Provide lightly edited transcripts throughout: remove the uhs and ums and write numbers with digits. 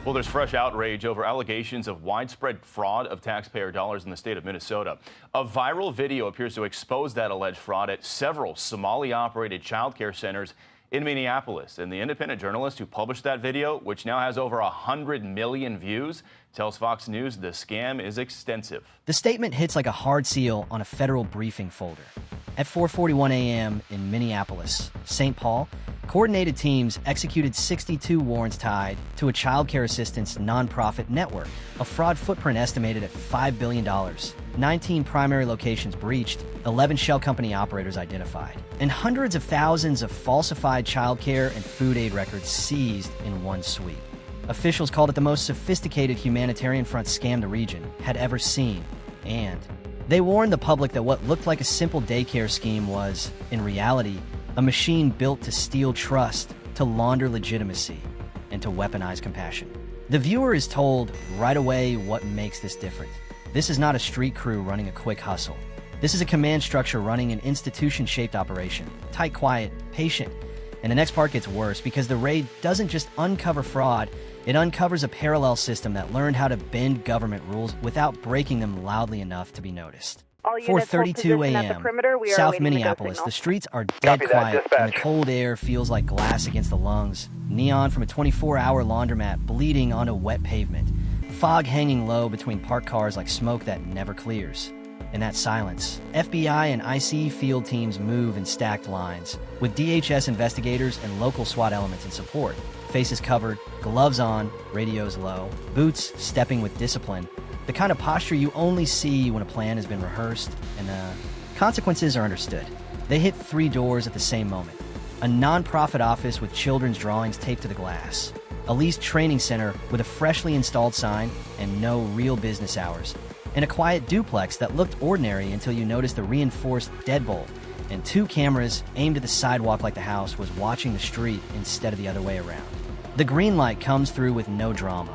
Well, there's fresh outrage over allegations of widespread fraud of taxpayer dollars in the state of Minnesota. A viral video appears to expose that alleged fraud at several Somali-operated child care centers in Minneapolis. And the independent journalist who published that video, which now has over 100 million views, tells Fox News the scam is extensive. The statement hits like a hard seal on a federal briefing folder. At 4:41 a.m. in Minneapolis, St. Paul, coordinated teams executed 62 warrants tied to a child care assistance nonprofit network, a fraud footprint estimated at $5 billion. 19 primary locations breached, 11 shell company operators identified, and hundreds of thousands of falsified child care and food aid records seized in one sweep. Officials called it the most sophisticated humanitarian front scam the region had ever seen, and they warned the public that what looked like a simple daycare scheme was, in reality, a machine built to steal trust, to launder legitimacy, and to weaponize compassion. The viewer is told right away what makes this different. This is not a street crew running a quick hustle. This is a command structure running an institution-shaped operation. Tight, quiet, patient. And the next part gets worse because the raid doesn't just uncover fraud, it uncovers a parallel system that learned how to bend government rules without breaking them loudly enough to be noticed. 4:32 a.m. South Minneapolis. The streets are dead quiet, and the cold air feels like glass against the lungs. Neon from a 24-hour laundromat bleeding onto wet pavement. Fog hanging low between parked cars like smoke that never clears. In that silence, FBI and IC field teams move in stacked lines, with DHS investigators and local SWAT elements in support. Faces covered, gloves on, radios low, boots stepping with discipline. The kind of posture you only see when a plan has been rehearsed and consequences are understood. They hit 3 doors at the same moment. A nonprofit office with children's drawings taped to the glass. A leased training center with a freshly installed sign and no real business hours. And a quiet duplex that looked ordinary until you noticed the reinforced deadbolt. And 2 cameras aimed at the sidewalk like the house was watching the street instead of the other way around. The green light comes through with no drama,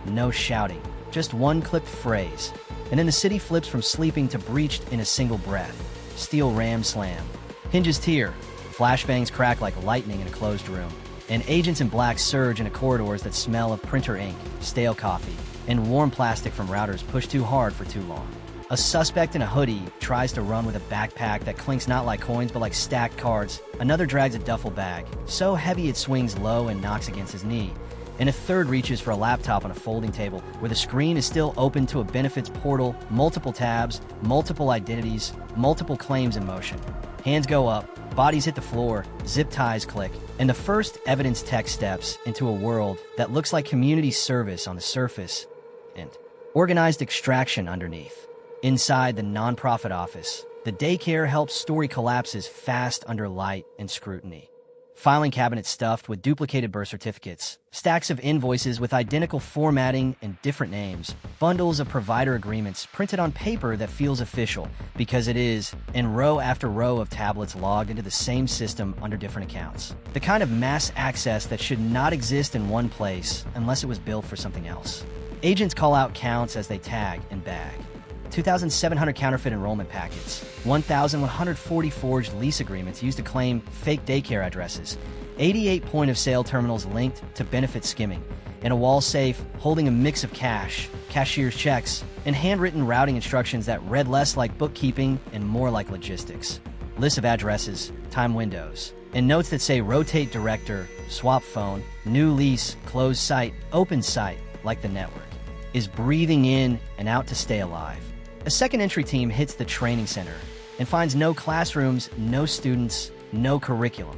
no shouting. Just one clipped phrase, and then the city flips from sleeping to breached in a single breath. Steel ram slam. Hinges tear. Flashbangs crack like lightning in a closed room. And agents in black surge into corridors that smell of printer ink, stale coffee, and warm plastic from routers pushed too hard for too long. A suspect in a hoodie tries to run with a backpack that clinks not like coins but like stacked cards. Another drags a duffel bag, so heavy it swings low and knocks against his knee. And a third reaches for a laptop on a folding table where the screen is still open to a benefits portal, multiple tabs, multiple identities, multiple claims in motion. Hands go up, bodies hit the floor, zip ties click, and the first evidence tech steps into a world that looks like community service on the surface and organized extraction underneath. Inside the nonprofit office, the daycare help story collapses fast under light and scrutiny. Filing cabinets stuffed with duplicated birth certificates, stacks of invoices with identical formatting and different names, bundles of provider agreements printed on paper that feels official because it is, and row after row of tablets logged into the same system under different accounts. The kind of mass access that should not exist in one place unless it was built for something else. Agents call out counts as they tag and bag. 2,700 counterfeit enrollment packets, 1,140 forged lease agreements used to claim fake daycare addresses, 88 point-of-sale terminals linked to benefit skimming, and a wall safe holding a mix of cash, cashier's checks, and handwritten routing instructions that read less like bookkeeping and more like logistics. Lists of addresses, time windows, and notes that say rotate director, swap phone, new lease, closed site, open site, like the network, is breathing in and out to stay alive. A second entry team hits the training center and finds no classrooms, no students, no curriculum.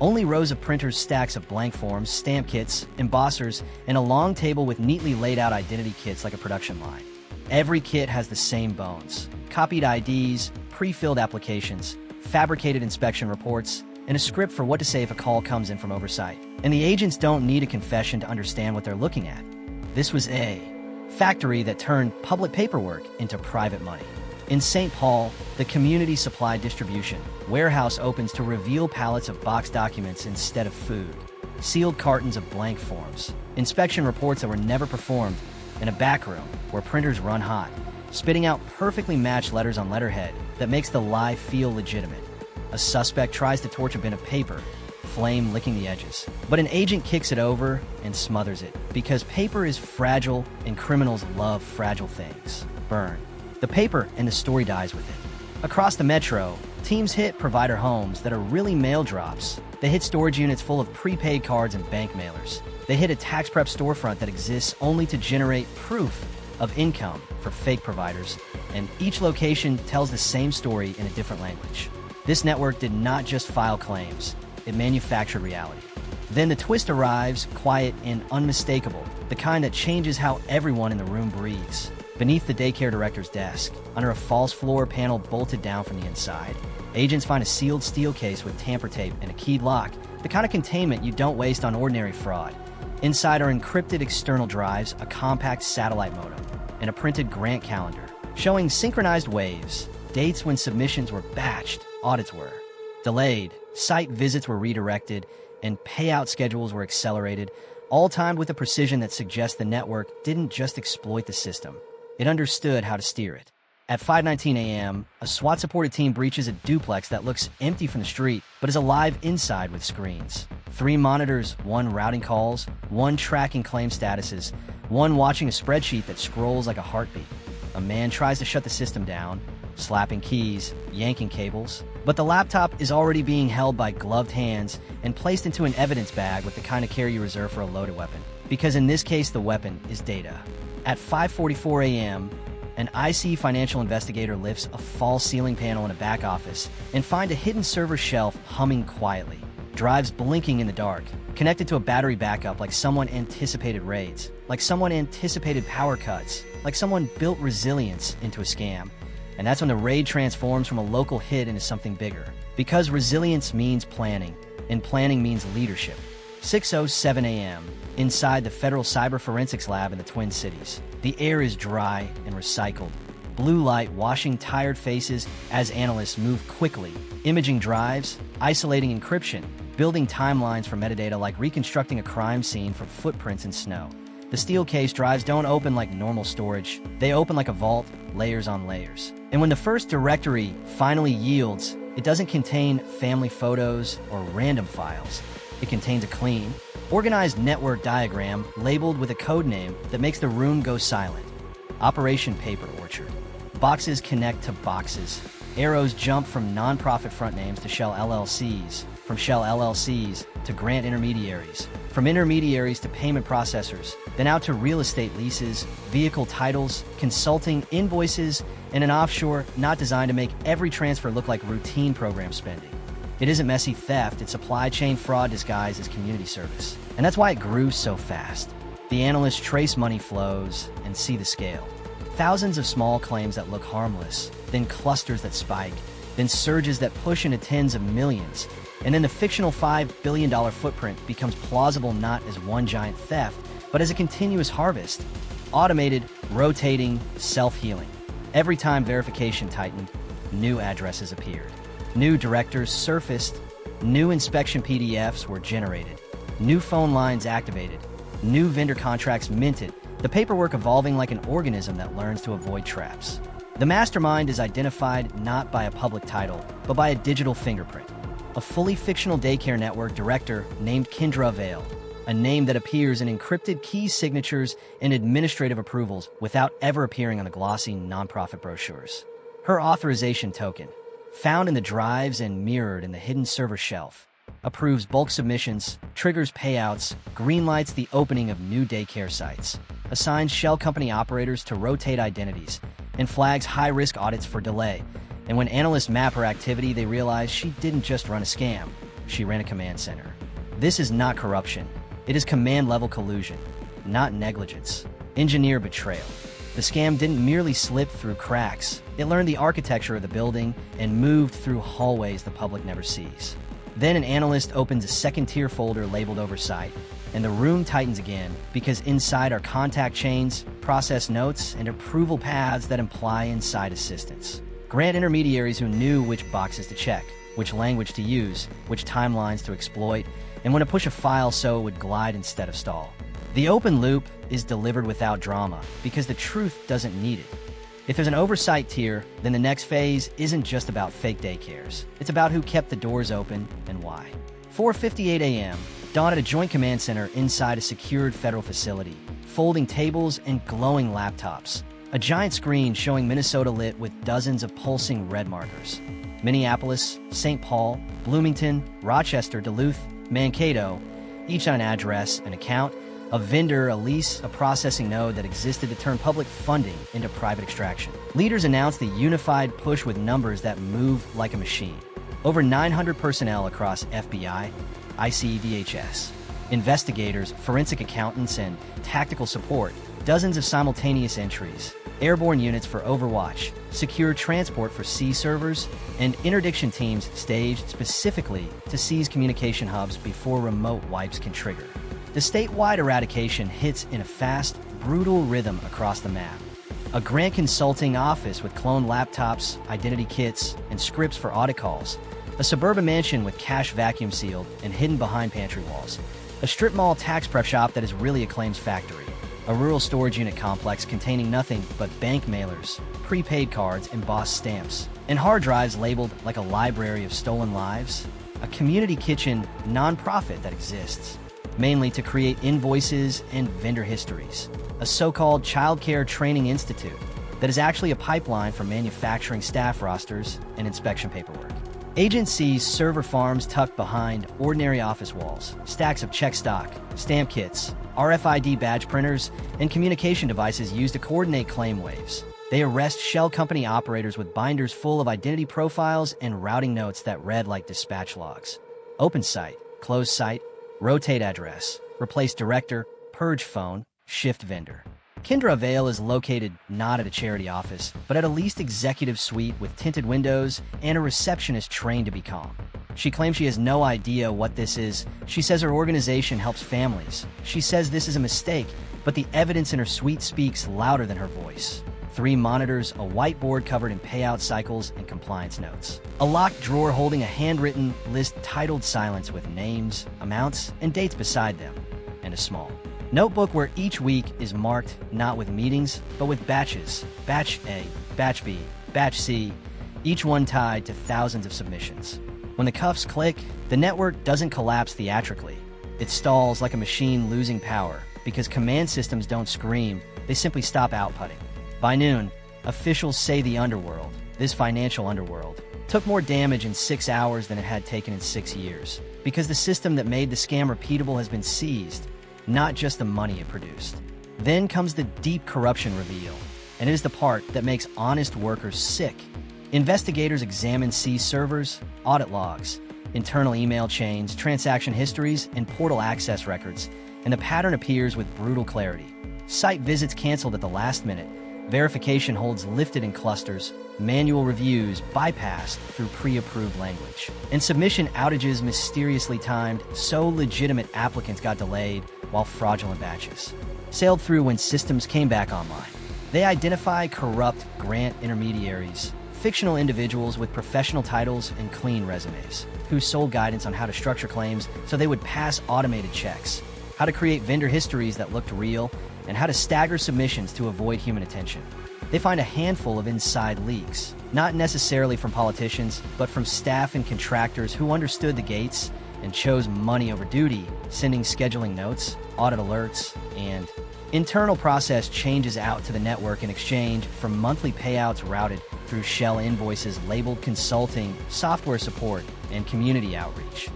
Only rows of printers, stacks of blank forms, stamp kits, embossers, and a long table with neatly laid out identity kits like a production line. Every kit has the same bones: copied IDs, pre-filled applications, fabricated inspection reports, and a script for what to say if a call comes in from oversight. And the agents don't need a confession to understand what they're looking at. This was a factory that turned public paperwork into private money. In St. Paul, the community supply distribution warehouse opens to reveal pallets of boxed documents instead of food, sealed cartons of blank forms, inspection reports that were never performed, and a back room where printers run hot, spitting out perfectly matched letters on letterhead that makes the lie feel legitimate. A suspect tries to torch a bin of paper, flame licking the edges. But an agent kicks it over and smothers it, because paper is fragile and criminals love fragile things. Burn. The paper and the story dies with it. Across the metro, teams hit provider homes that are really mail drops. They hit storage units full of prepaid cards and bank mailers. They hit a tax prep storefront that exists only to generate proof of income for fake providers, and each location tells the same story in a different language. This network did not just file claims, it manufactured reality. Then the twist arrives, quiet and unmistakable, the kind that changes how everyone in the room breathes. Beneath the daycare director's desk, under a false floor panel bolted down from the inside, agents find a sealed steel case with tamper tape and a keyed lock, the kind of containment you don't waste on ordinary fraud. Inside are encrypted external drives, a compact satellite modem, and a printed grant calendar, showing synchronized waves, dates when submissions were batched, audits were delayed, site visits were redirected, and payout schedules were accelerated, all timed with a precision that suggests the network didn't just exploit the system. It understood how to steer it. At 5:19 a.m., a SWAT-supported team breaches a duplex that looks empty from the street, but is alive inside with screens. 3 monitors, 1 routing calls, 1 tracking claim statuses, 1 watching a spreadsheet that scrolls like a heartbeat. A man tries to shut the system down, slapping keys, yanking cables, but the laptop is already being held by gloved hands and placed into an evidence bag with the kind of care you reserve for a loaded weapon. Because in this case, the weapon is data. At 5:44 a.m., an IC financial investigator lifts a false ceiling panel in a back office and finds a hidden server shelf humming quietly. Drives blinking in the dark, connected to a battery backup like someone anticipated raids, like someone anticipated power cuts, like someone built resilience into a scam. And that's when the raid transforms from a local hit into something bigger. Because resilience means planning, and planning means leadership. 6:07 a.m., inside the Federal Cyber Forensics Lab in the Twin Cities. The air is dry and recycled. Blue light washing tired faces as analysts move quickly, imaging drives, isolating encryption, building timelines for metadata like reconstructing a crime scene from footprints in snow. The steel case drives don't open like normal storage. They open like a vault, layers on layers. And when the first directory finally yields, it doesn't contain family photos or random files. It contains a clean, organized network diagram labeled with a code name that makes the room go silent. Operation Paper Orchard. Boxes connect to boxes. Arrows jump from nonprofit front names to shell LLCs, from shell LLCs to grant intermediaries, from intermediaries to payment processors, then out to real estate leases, vehicle titles, consulting, invoices, and an offshore not designed to make every transfer look like routine program spending. It isn't messy theft, it's supply chain fraud disguised as community service. And that's why it grew so fast. The analysts trace money flows and see the scale. Thousands of small claims that look harmless, then clusters that spike, then surges that push into tens of millions. And then the fictional $5 billion footprint becomes plausible not as one giant theft, but as a continuous harvest. Automated, rotating, self-healing. Every time verification tightened, new addresses appeared. New directors surfaced, new inspection PDFs were generated, new phone lines activated, new vendor contracts minted, the paperwork evolving like an organism that learns to avoid traps. The mastermind is identified not by a public title, but by a digital fingerprint. A fully fictional daycare network director named Kendra Vale, a name that appears in encrypted key signatures and administrative approvals without ever appearing on the glossy nonprofit brochures. Her authorization token, found in the drives and mirrored in the hidden server shelf, approves bulk submissions, triggers payouts, greenlights the opening of new daycare sites, assigns shell company operators to rotate identities, and flags high-risk audits for delay. And when analysts map her activity, they realize she didn't just run a scam, she ran a command center. This is not corruption. It is command-level collusion, not negligence. Engineer betrayal. The scam didn't merely slip through cracks. It learned the architecture of the building and moved through hallways the public never sees. Then an analyst opens a second-tier folder labeled Oversight, and the room tightens again because inside are contact chains, process notes, and approval paths that imply inside assistance. Grant intermediaries who knew which boxes to check, which language to use, which timelines to exploit, and when to push a file so it would glide instead of stall. The open loop is delivered without drama because the truth doesn't need it. If there's an oversight tier, then the next phase isn't just about fake daycares. It's about who kept the doors open and why. 4:58 a.m. dawned at a joint command center inside a secured federal facility. Folding tables and glowing laptops. A giant screen showing Minnesota lit with dozens of pulsing red markers. Minneapolis, St. Paul, Bloomington, Rochester, Duluth, Mankato, each on an address, an account, a vendor, a lease, a processing node that existed to turn public funding into private extraction. Leaders announced the unified push with numbers that move like a machine. Over 900 personnel across FBI, ICDHS, investigators, forensic accountants, and tactical support, dozens of simultaneous entries, airborne units for Overwatch, secure transport for sea servers, and interdiction teams staged specifically to seize communication hubs before remote wipes can trigger. The statewide eradication hits in a fast, brutal rhythm across the map. A grant consulting office with cloned laptops, identity kits, and scripts for audit calls. A suburban mansion with cash vacuum sealed and hidden behind pantry walls. A strip mall tax prep shop that is really a claims factory. A rural storage unit complex containing nothing but bank mailers, prepaid cards, embossed stamps, and hard drives labeled like a library of stolen lives. A community kitchen nonprofit that exists, mainly to create invoices and vendor histories. A so-called child care training institute that is actually a pipeline for manufacturing staff rosters and inspection paperwork. Agencies, server farms tucked behind ordinary office walls, stacks of check stock, stamp kits, RFID badge printers, and communication devices used to coordinate claim waves. They arrest shell company operators with binders full of identity profiles and routing notes that read like dispatch logs. Open site, close site, rotate address, replace director, purge phone, shift vendor. Kendra Vale is located not at a charity office, but at a leased executive suite with tinted windows and a receptionist trained to be calm. She claims she has no idea what this is. She says her organization helps families. She says this is a mistake, but the evidence in her suite speaks louder than her voice. 3 monitors, a whiteboard covered in payout cycles and compliance notes. A locked drawer holding a handwritten list titled Silence with names, amounts, and dates beside them, and a small notebook where each week is marked not with meetings, but with batches. Batch A, Batch B, Batch C, each one tied to thousands of submissions. When the cuffs click, the network doesn't collapse theatrically. It stalls like a machine losing power because command systems don't scream, they simply stop outputting. By noon, officials say the underworld, this financial underworld, took more damage in 6 hours than it had taken in 6 years because the system that made the scam repeatable has been seized, not just the money it produced. Then comes the deep corruption reveal, and it is the part that makes honest workers sick. Investigators examine seized servers, audit logs, internal email chains, transaction histories, and portal access records, and the pattern appears with brutal clarity. Site visits canceled at the last minute, verification holds lifted in clusters, manual reviews bypassed through pre-approved language, and submission outages mysteriously timed so legitimate applicants got delayed while fraudulent batches sailed through when systems came back online. They identify corrupt grant intermediaries, fictional individuals with professional titles and clean resumes, who sold guidance on how to structure claims so they would pass automated checks, how to create vendor histories that looked real, and how to stagger submissions to avoid human attention. They find a handful of inside leaks, not necessarily from politicians, but from staff and contractors who understood the gates and chose money over duty, sending scheduling notes, audit alerts, and internal process changes out to the network in exchange for monthly payouts routed through shell invoices labeled consulting, software support, and community outreach.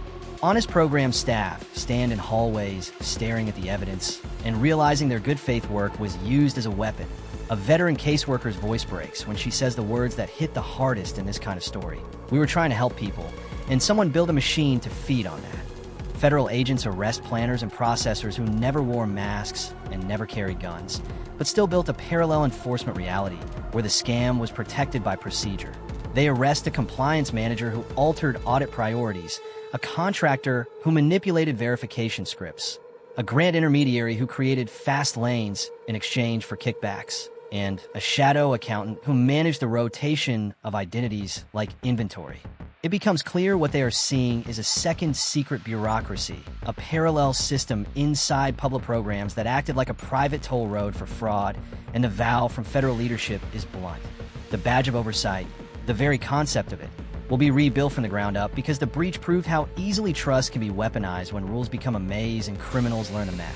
Honest program staff stand in hallways staring at the evidence and realizing their good faith work was used as a weapon. A veteran caseworker's voice breaks when she says the words that hit the hardest in this kind of story. We were trying to help people, and someone built a machine to feed on that. Federal agents arrest planners and processors who never wore masks and never carried guns, but still built a parallel enforcement reality where the scam was protected by procedure. They arrest a compliance manager who altered audit priorities, a contractor who manipulated verification scripts, a grant intermediary who created fast lanes in exchange for kickbacks, and a shadow accountant who managed the rotation of identities like inventory. It becomes clear what they are seeing is a second secret bureaucracy, a parallel system inside public programs that acted like a private toll road for fraud, and the vow from federal leadership is blunt. The badge of oversight, the very concept of it, will be rebuilt from the ground up because the breach proved how easily trust can be weaponized when rules become a maze and criminals learn a map.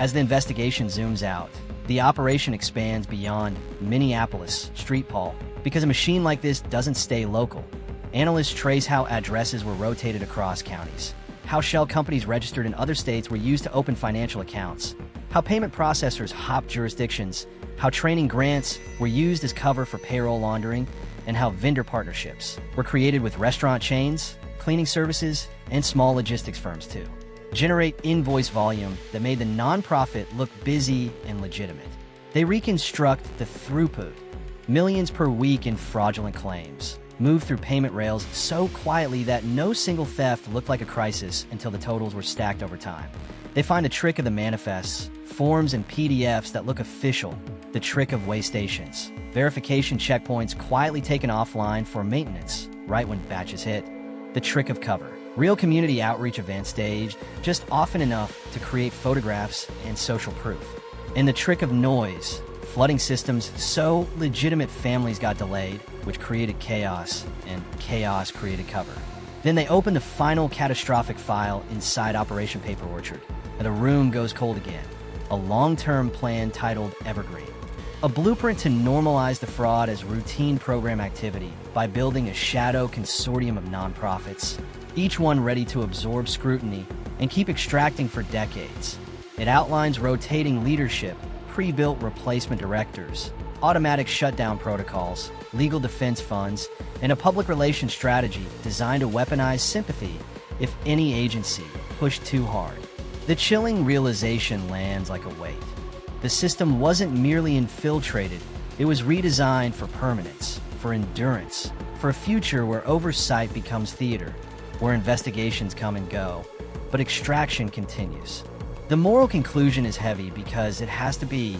As the investigation zooms out, the operation expands beyond Minneapolis, St. Paul, because a machine like this doesn't stay local. Analysts trace how addresses were rotated across counties, how shell companies registered in other states were used to open financial accounts, how payment processors hopped jurisdictions, how training grants were used as cover for payroll laundering, and how vendor partnerships were created with restaurant chains, cleaning services, and small logistics firms too. Generate invoice volume that made the nonprofit look busy and legitimate. They reconstruct the throughput, millions per week in fraudulent claims, moved through payment rails so quietly that no single theft looked like a crisis until the totals were stacked over time. They find a trick of the manifests, forms, and PDFs that look official, the trick of waystations, verification checkpoints quietly taken offline for maintenance right when batches hit, the trick of cover. Real community outreach events staged just often enough to create photographs and social proof. And the trick of noise, flooding systems so legitimate families got delayed, which created chaos, and chaos created cover. Then they open the final catastrophic file inside Operation Paper Orchard, and the room goes cold again. A long-term plan titled Evergreen. A blueprint to normalize the fraud as routine program activity by building a shadow consortium of nonprofits, each one ready to absorb scrutiny and keep extracting for decades. It outlines rotating leadership, pre-built replacement directors, automatic shutdown protocols, legal defense funds, and a public relations strategy designed to weaponize sympathy if any agency pushed too hard. The chilling realization lands like a weight. The system wasn't merely infiltrated, it was redesigned for permanence, for endurance, for a future where oversight becomes theater, where investigations come and go, but extraction continues. The moral conclusion is heavy because it has to be.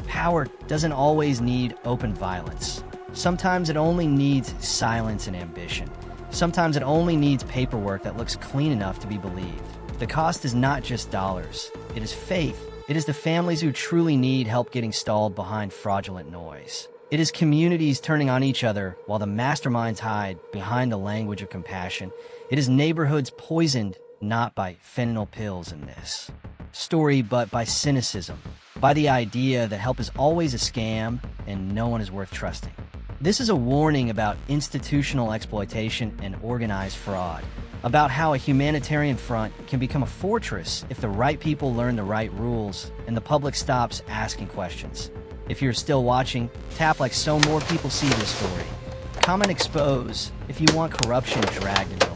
Power doesn't always need open violence. Sometimes it only needs silence and ambition. Sometimes it only needs paperwork that looks clean enough to be believed. The cost is not just dollars, it is faith. It is the families who truly need help getting stalled behind fraudulent noise. It is communities turning on each other while the masterminds hide behind the language of compassion. It is neighborhoods poisoned not by fentanyl pills in this story, but by cynicism, by the idea that help is always a scam and no one is worth trusting. This is a warning about institutional exploitation and organized fraud, about how a humanitarian front can become a fortress if the right people learn the right rules and the public stops asking questions. If you're still watching, tap like so more people see this story. Comment expose if you want corruption dragged into